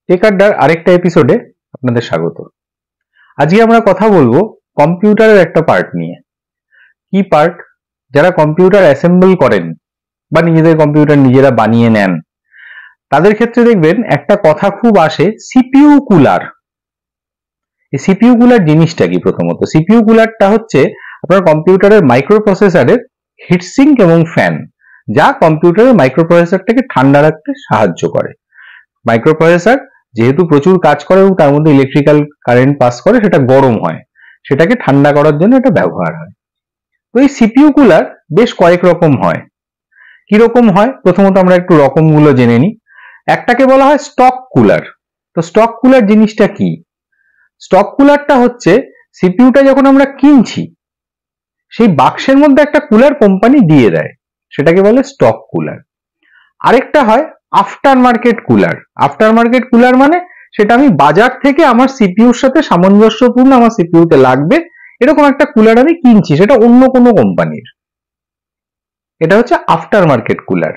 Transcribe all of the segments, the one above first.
Take আড্ডার আরেকটা এপিসোডে আপনাদের স্বাগত। আজকে আমরা কথা বলবো কম্পিউটারের একটা পার্ট নিয়ে। কি পার্ট? যারা কম্পিউটার অ্যাসেম্বল করেন বা নিজেদের কম্পিউটার নিজেরা বানিয়ে নেন, তাদের ক্ষেত্রে দেখবেন একটা কথা খুব আসে, সিপিইউ কুলার। এই সিপিইউ কুলার জিনিসটা কি? প্রথমত সিপিইউ কুলারটা হচ্ছে আপনার কম্পিউটারের মাইক্রোপ্রসেসরের হিটসিঙ্ক এবং ফ্যান, যা কম্পিউটারের মাইক্রোপ্রসেসরটাকে ঠান্ডা রাখতে সাহায্য করে। মাইক্রোপ্রসেসর যেহেতু প্রচুর কাজ করে এবং তার মধ্যে ইলেকট্রিক্যাল কারেন্ট পাস করে, সেটা গরম হয়, সেটাকে ঠান্ডা করার জন্য এটা ব্যবহার হয়। তো এই সিপিইউ কুলার বেশ কয়েক রকম হয়। কি রকম হয়? প্রথমত আমরা একটু রকমগুলো জেনে নিই। একটাকে বলা হয় স্টক কুলার। তো স্টক কুলার জিনিসটা কি? স্টক কুলারটা হচ্ছে সিপিইউটা যখন আমরা কিনছি, সেই বাক্সের মধ্যে একটা কুলার কোম্পানি দিয়ে দেয়, সেটাকে বলে স্টক কুলার। আরেকটা হয় after market cooler. After market cooler মানে সেটা আমি বাজার থেকে আমার সিপিইউর সাথে সামঞ্জস্যপূর্ণ, আমার সিপিইউতে লাগবে এরকম একটা কুলার আমি কিনছি, সেটা অন্য কোনো কোম্পানির। এটা হচ্ছে আফটার মার্কেট কুলার।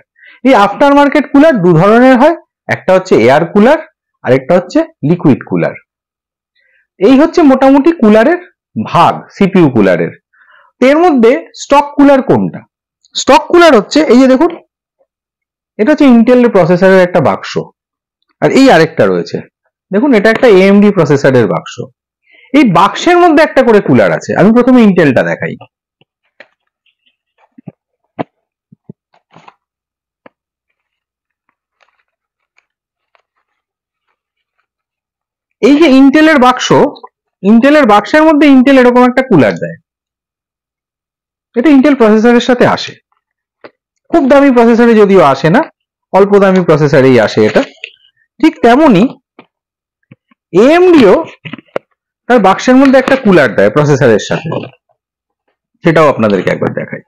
এই আফটার মার্কেট কুলার দু ধরনের হয়, একটা হচ্ছে এয়ার কুলার আর একটা হচ্ছে লিকুইড কুলার। এই হচ্ছে মোটামুটি কুলারের ভাগ সিপিইউ কুলারের। এর মধ্যে স্টক কুলার কোনটা? স্টক কুলার হচ্ছে এই যে দেখুন, এটা হচ্ছে ইন্টেল প্রসেসরের একটা বাক্স, আর এই আরেকটা রয়েছে দেখুন, এটা একটা এএমডি প্রসেসরের বাক্স। এই বাক্সের মধ্যে একটা করে কুলার আছে। আমি প্রথমে ইন্টেলটা দেখাই। এই যে ইন্টেলের বাক্স, ইন্টেলের বাক্সের মধ্যে ইন্টেল এরকম একটা কুলার দেয়। এটা ইন্টেল প্রসেসরের সাথে আসে, খুব দামি প্রসেসরে যদিও আসে না, অল্প দামি প্রসেসরেই আসে এটা। ঠিক তেমনি এএমডিও তার বাক্সের মধ্যে একটা কুলার দেয় প্রসেসরের সাথে, সেটাও আপনাদেরকে একবার দেখাই।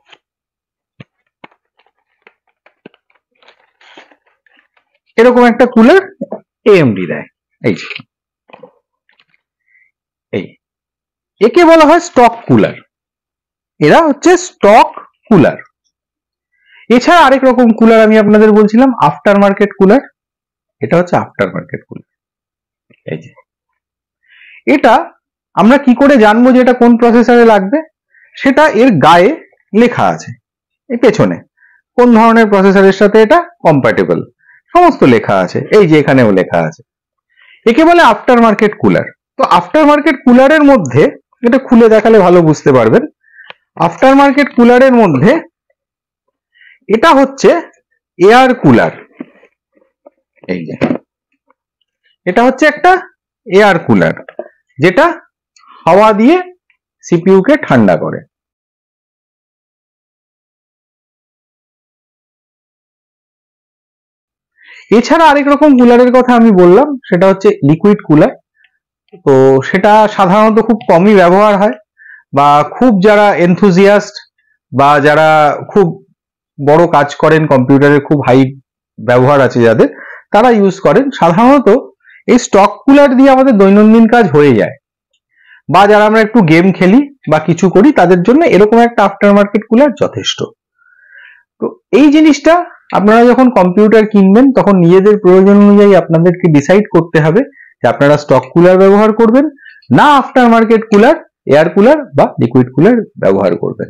এরকম একটা কুলার এএমডি দেয়। এই যে এই, একে বলা হয় স্টক কুলার। এরা হচ্ছে স্টক কুলার। এছাড়া আরেক রকম কুলার আমি আপনাদের বলছিলাম আফটার মার্কেট কুলার। এটা হচ্ছে আফটার মার্কেট কুলার। এই যে এটা আমরা কি করে জানবো যে এটা কোন প্রসেসরে লাগবে? সেটা এর গায়ে লেখা আছে, এই পেছনে কোন ধরনের প্রসেসরের সাথে এটা কম্প্যাটেবল সমস্ত লেখা আছে। এই যে এখানেও লেখা আছে। একে বলে আফটার মার্কেট কুলার। তো আফটার মার্কেট কুলারের মধ্যে, এটা খুলে দেখালে ভালো বুঝতে পারবেন, আফটার মার্কেট কুলারের মধ্যে এটা হচ্ছে এয়ার কুলার। এই যে এটা হচ্ছে একটা এয়ার কুলার, যেটা হাওয়া দিয়ে সিপিইউ কে ঠান্ডা করে। এছাড়া আরেক রকম কুলারের কথা আমি বললাম, সেটা হচ্ছে লিকুইড কুলার। তো সেটা সাধারণত খুব কমই ব্যবহার হয়, বা খুব যারা এনথুজিয়াস্ট বা যারা খুব বড় কাজ করেন, কম্পিউটারের খুব হাই ব্যবহার আছে যাদের, তারা ইউজ করেন। সাধারণত এই স্টক কুলার দিয়ে আমাদের দৈনন্দিন কাজ হয়ে যায়, বা যারা আমরা একটু গেম খেলি বা কিছু করি, তাদের জন্য এরকম একটা আফটার মার্কেট কুলার যথেষ্ট। তো এই জিনিসটা আপনারা যখন কম্পিউটার কিনবেন, তখন নিজেদের প্রয়োজন অনুযায়ী আপনাদেরকে ডিসাইড করতে হবে যে আপনারা স্টক কুলার ব্যবহার করবেন না after market cooler, air cooler বা লিকুইড কুলার ব্যবহার করবেন।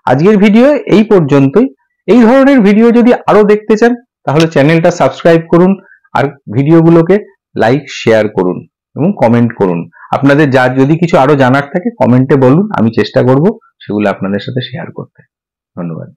আজকের ভিডিও এই পর্যন্তই। এই ধরনের ভিডিও যদি আরো দেখতে চান, তাহলে চ্যানেলটা সাবস্ক্রাইব করুন, আর ভিডিওগুলোকে লাইক শেয়ার করুন এবং কমেন্ট করুন। আপনাদের যদি কিছু আরো জানার থাকে কমেন্টে বলুন, আমি চেষ্টা করব সেগুলো আপনাদের সাথে শেয়ার করতে। ধন্যবাদ।